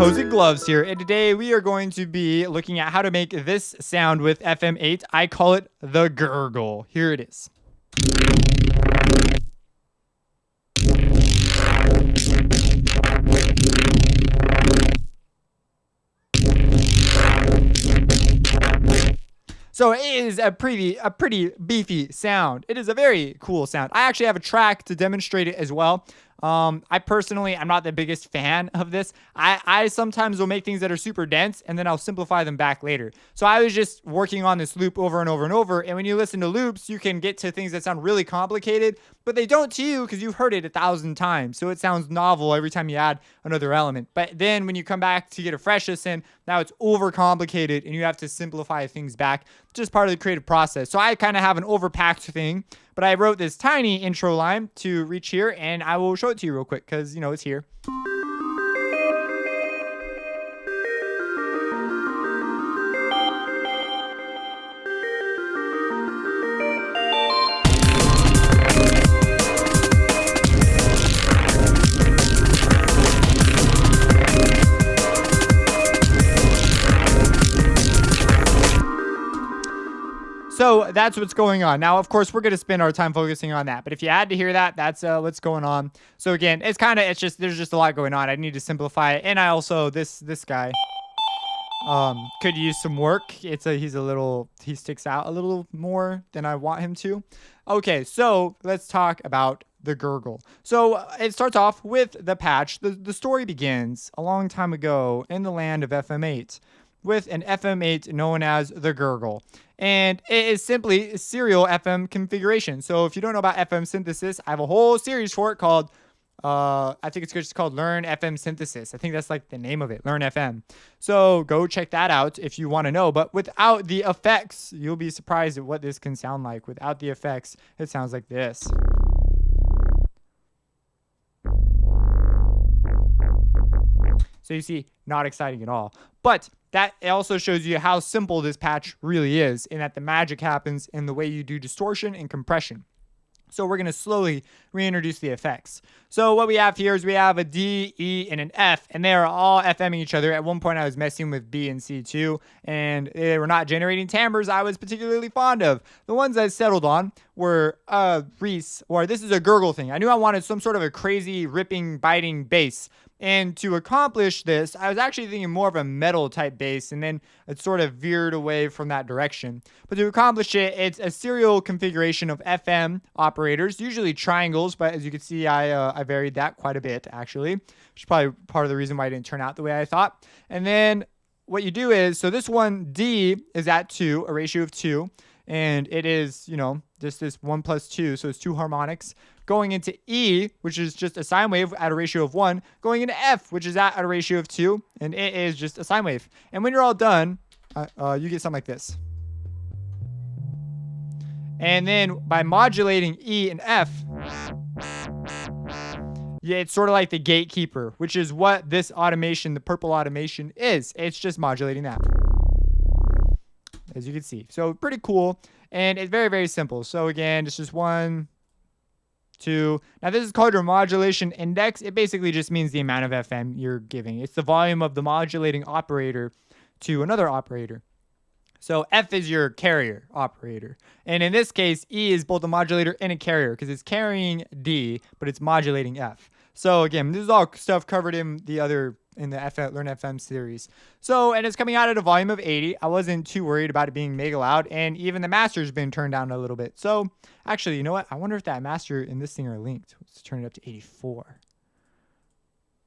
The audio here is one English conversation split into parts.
Opposing Gloves here, and today we are going to be looking at how to make this sound with FM8. I call it the gurgle. Here it is. So it is a pretty beefy sound. It is a very cool sound. I actually have a track to demonstrate it as well. I personally, I'm not the biggest fan of this. I sometimes will make things that are super dense and then I'll simplify them back later. So I was just working on this loop over and over and over. And when you listen to loops, you can get to things that sound really complicated, but they don't to you because you've heard it 1,000 times. So it sounds novel every time you add another element. But then when you come back to get a fresh listen, now it's overcomplicated and you have to simplify things back. Just part of the creative process. So I kind of have an overpacked thing, but I wrote this tiny intro line to reach here, and I will show it to you real quick because, you know, it's here. So that's what's going on. Now, of course, we're going to spend our time focusing on that. But if you had to hear that, that's what's there's just a lot going on. I need to simplify it. And I also, this guy could use some work. He sticks out a little more than I want him to. Okay, so let's talk about the gurgle. So it starts off with the patch. The story begins a long time ago in the land of FM8 with an FM8 known as the Gurgle. And it is simply serial FM configuration. So if you don't know about FM synthesis, I have a whole series for it called, I think it's just called Learn FM Synthesis. I think that's like the name of it, Learn FM. So go check that out if you want to know. But without the effects, you'll be surprised at what this can sound like. Without the effects, it sounds like this. So you see, not exciting at all. But that also shows you how simple this patch really is, in that the magic happens in the way you do distortion and compression. So we're going to slowly reintroduce the effects. So what we have here is we have a D, E, and an F, and they are all FMing each other. At one point I was messing with B and C too, and they were not generating timbres I was particularly fond of. The ones I settled on were Reese, or this is a gurgle thing. I knew I wanted some sort of a crazy, ripping, biting bass. And to accomplish this, I was actually thinking more of a metal type bass, and then it sort of veered away from that direction. But to accomplish it, it's a serial configuration of FM operators, usually triangles, but as you can see, I varied that quite a bit, actually, which is probably part of the reason why it didn't turn out the way I thought. And then what you do is, so this one, D, is at 2, a ratio of 2, and it is, you know, this 1 plus 2, so it's 2 harmonics. Going into E, which is just a sine wave at a ratio of 1, going into F, which is at a ratio of 2, and it is just a sine wave. And when you're all done, you get something like this. And then by modulating E and F, yeah, it's sort of like the gatekeeper, which is what this automation, the purple automation, is. It's just modulating that, as you can see. So pretty cool, and it's very, very simple. So again, it's just 1, 2. Now this is called your modulation index. It basically just means the amount of FM you're giving. It's the volume of the modulating operator to another operator. So F is your carrier operator. And in this case, E is both a modulator and a carrier because it's carrying D, but it's modulating F. So again, this is all stuff covered in the Learn FM series. So, and it's coming out at a volume of 80. I wasn't too worried about it being mega loud, and even the master's been turned down a little bit. So actually, you know what? I wonder if that master and this thing are linked. Let's turn it up to 84.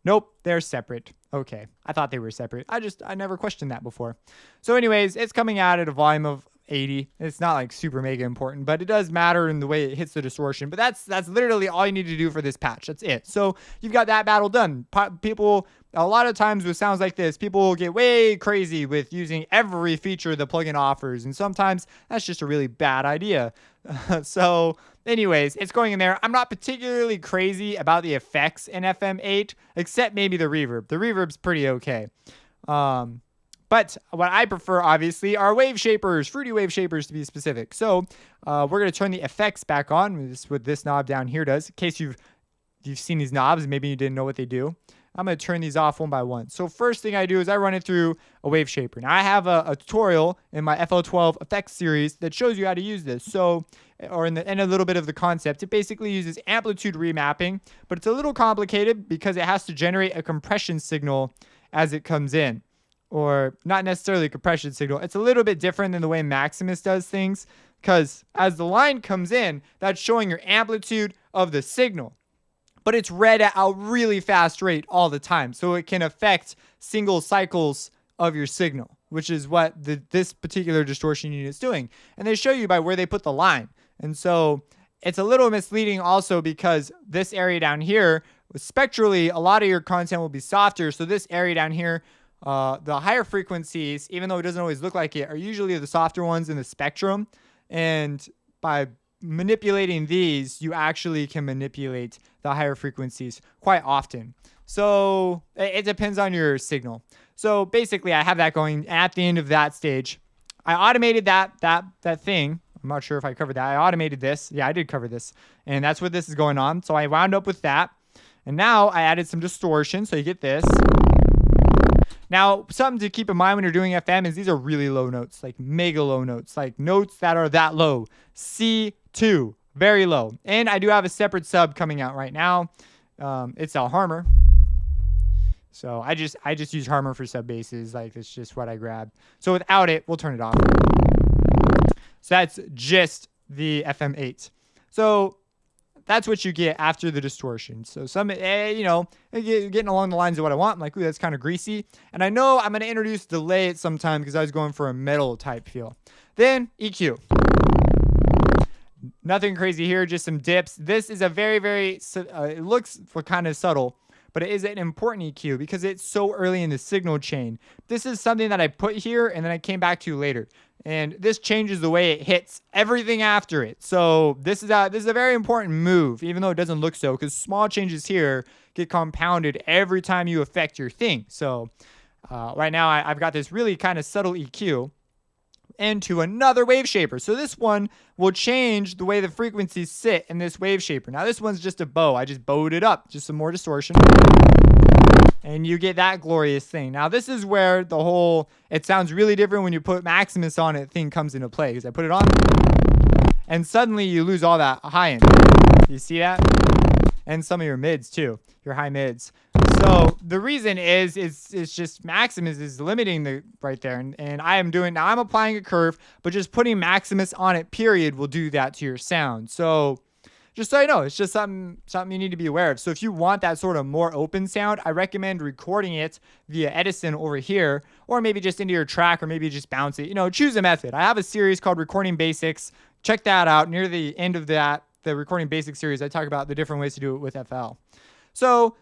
Nope, they're separate. Okay, I thought they were separate. I never questioned that before. So anyways, it's coming out at a volume of 80. It's not like super mega important, but it does matter in the way it hits the distortion. But that's literally all you need to do for this patch. That's it. So you've got that battle done. People, a lot of times with sounds like this, people will get way crazy with using every feature the plugin offers, and sometimes that's just a really bad idea. So anyways, it's going in there. I'm not particularly crazy about the effects in FM8, except maybe the reverb. The reverb's pretty okay. But what I prefer, obviously, are wave shapers, fruity wave shapers to be specific. So we're going to turn the effects back on. This is what this knob down here does. In case you've seen these knobs, maybe you didn't know what they do. I'm going to turn these off one by one. So first thing I do is I run it through a wave shaper. Now I have a tutorial in my FL12 effects series that shows you how to use this. So, or in a little bit of the concept, it basically uses amplitude remapping, but it's a little complicated because it has to generate a compression signal as it comes in. Or not necessarily a compression signal. It's a little bit different than the way Maximus does things, because as the line comes in, that's showing your amplitude of the signal. But it's read at a really fast rate all the time, so it can affect single cycles of your signal, which is what this particular distortion unit is doing. And they show you by where they put the line. And so it's a little misleading also because this area down here, spectrally, a lot of your content will be softer. So this area down here, the higher frequencies, even though it doesn't always look like it, are usually the softer ones in the spectrum. And by manipulating these, you actually can manipulate the higher frequencies quite often. So it depends on your signal. So basically, I have that going at the end of that stage. I automated that thing. I'm not sure if I covered that. I automated this. Yeah, I did cover this. And that's what this is going on. So I wound up with that. And now I added some distortion. So you get this. Now, something to keep in mind when you're doing FM is these are really low notes, like mega low notes, like notes that are that low. C2, very low. And I do have a separate sub coming out right now. It's a Harmer. So I just use Harmer for sub basses. Like, it's just what I grab. So without it, we'll turn it off. So that's just the FM8. So that's what you get after the distortion. So some, getting along the lines of what I want. I'm like, ooh, that's kind of greasy. And I know I'm going to introduce delay at some time because I was going for a metal type feel. Then EQ. Nothing crazy here, just some dips. This is a very, very, it looks kind of subtle, but it is an important EQ because it's so early in the signal chain. This is something that I put here and then I came back to later. And this changes the way it hits everything after it. So this is a very important move, even though it doesn't look so, because small changes here get compounded every time you affect your thing. So right now I've got this really kind of subtle EQ into another wave shaper. So this one will change the way the frequencies sit in this wave shaper. Now this one's just a bow. I just bowed it up, just some more distortion. And you get that glorious thing. Now, this is where the whole, it sounds really different when you put Maximus on it, thing comes into play. Because I put it on, and suddenly you lose all that high end. You see that? And some of your mids, too. Your high mids. So, the reason is it's just Maximus is limiting the right there. And I am doing, now I'm applying a curve, but just putting Maximus on it, period, will do that to your sound. So, just so you know, it's just something you need to be aware of. So if you want that sort of more open sound, I recommend recording it via Edison over here, or maybe just into your track, or maybe just bounce it. Choose a method. I have a series called Recording Basics. Check that out. Near the end of the Recording Basics series, I talk about the different ways to do it with FL. So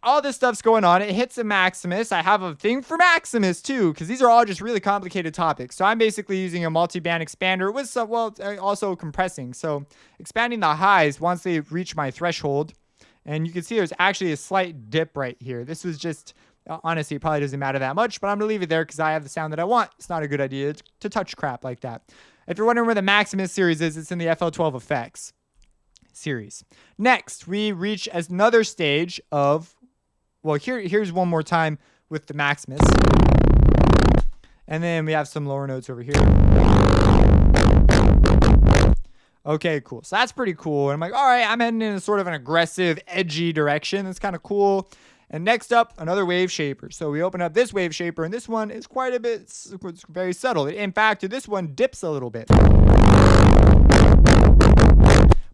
all this stuff's going on. It hits a Maximus. I have a thing for Maximus too, because these are all just really complicated topics. So I'm basically using a multi-band expander with some, also compressing. So expanding the highs once they reach my threshold. And you can see there's actually a slight dip right here. This was just, honestly, it probably doesn't matter that much, but I'm going to leave it there because I have the sound that I want. It's not a good idea to touch crap like that. If you're wondering where the Maximus series is, it's in the FL12 effects series. Next, we reach another stage of, well, here's one more time with the Maximus. And then we have some lower notes over here. Okay, cool. So that's pretty cool. And I'm like, all right, I'm heading in a sort of an aggressive, edgy direction. That's kind of cool. And next up, another wave shaper. So we open up this wave shaper, and this one is quite a bit, it's very subtle. In fact, this one dips a little bit.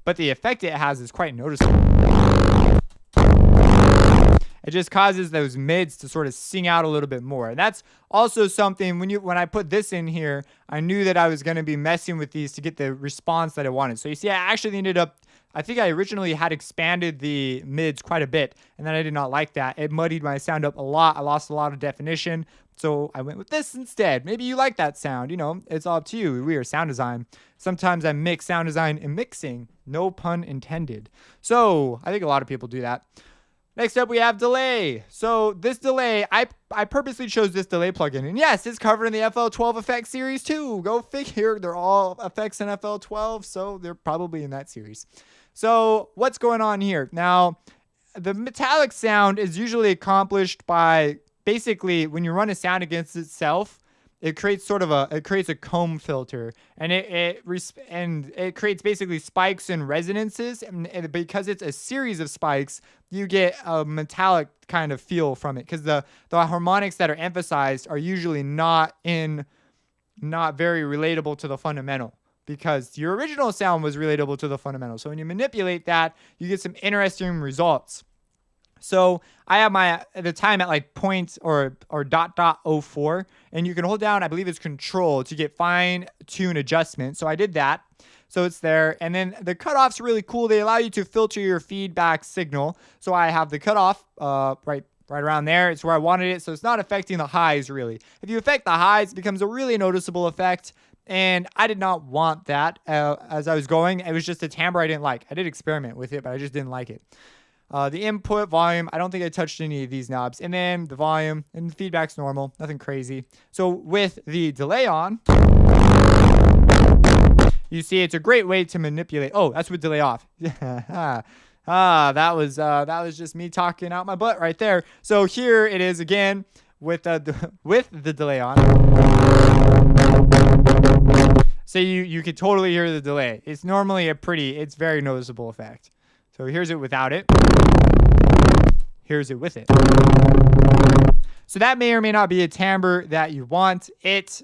But the effect it has is quite noticeable. It just causes those mids to sort of sing out a little bit more. And that's also something when I put this in here, I knew that I was going to be messing with these to get the response that I wanted. So you see, I actually ended up, I think I originally had expanded the mids quite a bit, and then I did not like that. It muddied my sound up a lot. I lost a lot of definition. So I went with this instead. Maybe you like that sound. It's all up to you. We are sound design. Sometimes I mix sound design and mixing. No pun intended. So I think a lot of people do that. Next up, we have delay. So this delay, I purposely chose this delay plugin. And yes, it's covered in the FL12 effects series too. Go figure. They're all effects in FL12, so they're probably in that series. So what's going on here? Now, the metallic sound is usually accomplished by basically when you run a sound against itself, it creates a comb filter, and it creates basically spikes and resonances, and because it's a series of spikes, you get a metallic kind of feel from it, because the harmonics that are emphasized are usually not very relatable to the fundamental, because your original sound was relatable to the fundamental. So when you manipulate that, you get some interesting results. So I have the time at like point or .04, and you can hold down, I believe it's control, to get fine tune adjustment. So I did that. So it's there. And then the cutoff's really cool. They allow you to filter your feedback signal. So I have the cutoff right around there. It's where I wanted it. So it's not affecting the highs really. If you affect the highs, it becomes a really noticeable effect. And I did not want that as I was going. It was just a timbre I didn't like. I did experiment with it, but I just didn't like it. The input volume, I don't think I touched any of these knobs. And then the volume and the feedback's normal, nothing crazy. So with the delay on, you see it's a great way to manipulate. Oh, that's with delay off. That was just me talking out my butt right there. So here it is again with the delay on. So you could totally hear the delay. It's normally it's very noticeable effect. So here's it without it. Here's it with it. So that may or may not be a timbre that you want. It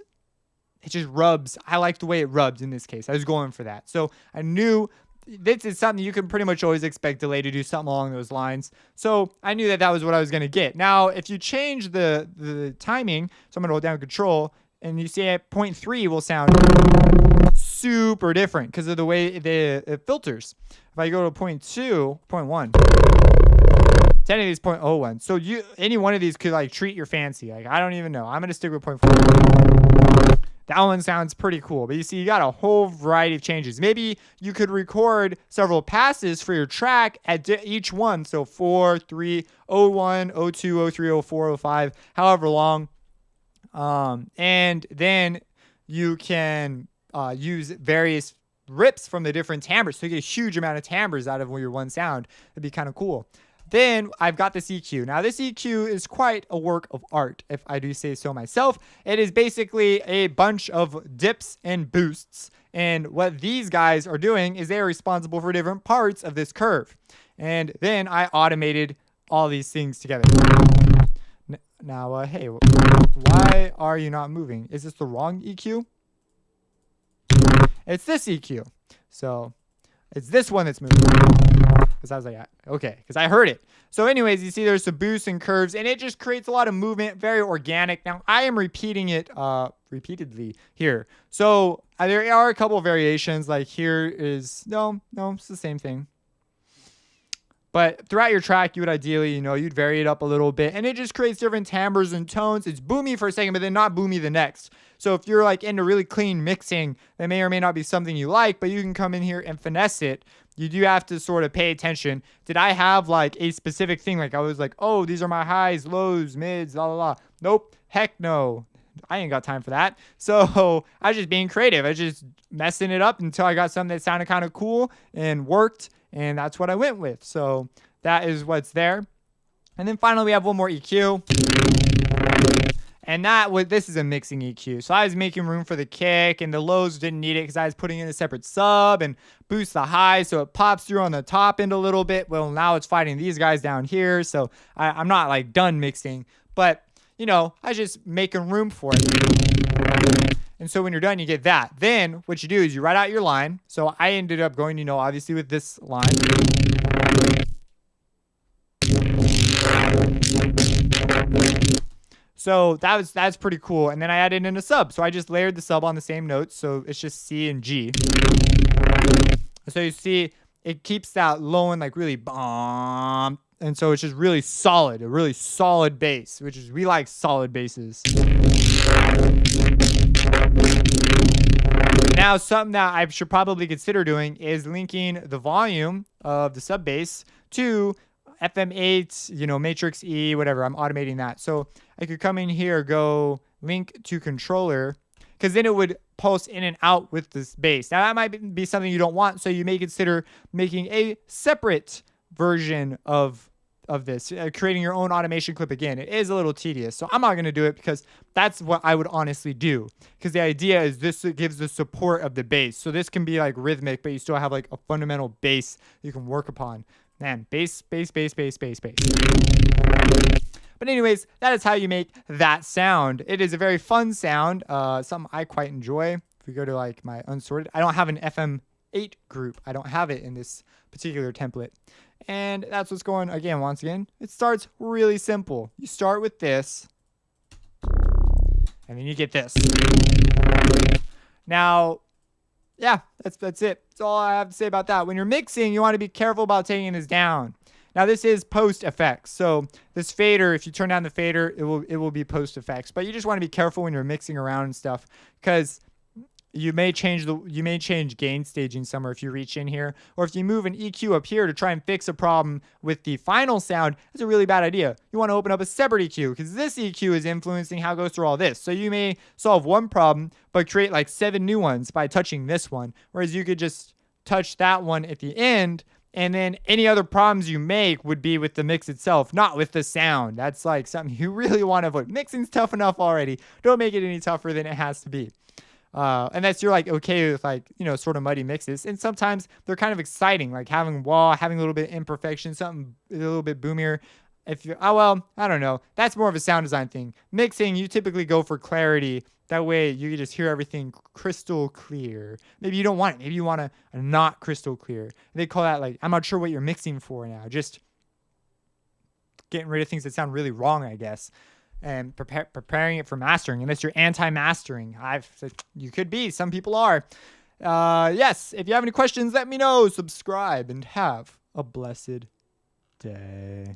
just rubs. I like the way it rubs in this case. I was going for that. So I knew this is something you can pretty much always expect delay to do something along those lines. So I knew that was what I was going to get. Now, if you change the timing, so I'm going to hold down control, and you see at 0.3 will sound super different because of the way it filters. If I go to 0.2, 0.1, 10 of these 0.01. So any one of these could like treat your fancy. Like, I don't even know. I'm going to stick with 0.4. That one sounds pretty cool. But you see, you got a whole variety of changes. Maybe you could record several passes for your track at each one. So 4, 3, 01, 02, 03, 04, 05, however long. And then you can use various rips from the different timbres. So you get a huge amount of timbres out of your one sound. That'd be kind of cool. Then I've got this EQ. Now this EQ is quite a work of art, if I do say so myself. It is basically a bunch of dips and boosts. And what these guys are doing is they are responsible for different parts of this curve. And then I automated all these things together. Now, hey, why are you not moving? Is this the wrong EQ? It's this EQ. So it's this one that's moving. Because I was like, okay, because I heard it. So anyways, you see there's some boosts and curves, and it just creates a lot of movement, very organic. Now, I am repeating it repeatedly here. So there are a couple of variations. Like here is, no, it's the same thing. But throughout your track, you would ideally, you'd vary it up a little bit. And it just creates different timbres and tones. It's boomy for a second, but then not boomy the next. So if you're like into really clean mixing, that may or may not be something you like, but you can come in here and finesse it. You do have to sort of pay attention. Did I have like a specific thing? Like I was like, oh, these are my highs, lows, mids, la, la, la. Nope. Heck no. I ain't got time for that. So I was just being creative. I was just messing it up until I got something that sounded kind of cool and worked. And that's what I went with. So that is what's there. And then finally, we have one more EQ. And this is a mixing EQ. So I was making room for the kick, and the lows didn't need it because I was putting in a separate sub and boost the highs. So it pops through on the top end a little bit. Well, now it's fighting these guys down here. So I'm not like done mixing, but I was just making room for it. And so when you're done, you get that. Then what you do is you write out your line. So I ended up going, obviously with this line. So that's pretty cool. And then I added in a sub. So I just layered the sub on the same notes. So it's just C and G. So you see it keeps that low and like really bomb. And so it's just really solid, a really solid bass, which is, we like solid basses. Now, something that I should probably consider doing is linking the volume of the sub bass to FM8, Matrix E, whatever. I'm automating that. So I could come in here, go link to controller, because then it would pulse in and out with this bass. Now, that might be something you don't want, so you may consider making a separate version of this, creating your own automation clip. Again, it is a little tedious, so I'm not going to do it because that's what I would honestly do, because the idea is this gives the support of the bass. So this can be like rhythmic, but you still have like a fundamental bass you can work upon. Man, bass, bass, bass, bass, bass, bass. But anyways, that is how you make that sound. It is a very fun sound, something I quite enjoy. If we go to like my unsorted, I don't have an FM8 group. I don't have it in this particular template. And that's what's going, again, once again, it starts really simple. You start with this, and then you get this. Now, yeah, that's it. That's all I have to say about that. When you're mixing, you want to be careful about taking this down. Now, this is post effects. So this fader, if you turn down the fader, it will be post effects. But you just want to be careful when you're mixing around and stuff, because you may change gain staging somewhere if you reach in here, or if you move an EQ up here to try and fix a problem with the final sound. That's a really bad idea. You want to open up a separate EQ, because this EQ is influencing how it goes through all this. So you may solve one problem but create like 7 new ones by touching this one, whereas you could just touch that one at the end, and then any other problems you make would be with the mix itself, not with the sound. That's like something you really want to avoid. Mixing's tough enough already. Don't make it any tougher than it has to be. Unless you're like okay with like, sort of muddy mixes. And sometimes they're kind of exciting, like having wah, having a little bit of imperfection, something a little bit boomier. If you, I don't know. That's more of a sound design thing. Mixing, you typically go for clarity. That way you can just hear everything crystal clear. Maybe you don't want it. Maybe you want a not crystal clear. They call that like, I'm not sure what you're mixing for now. Just getting rid of things that sound really wrong, I guess. And preparing it for mastering, unless you're anti-mastering. You could be. Some people are. Yes, if you have any questions, let me know. Subscribe and have a blessed day.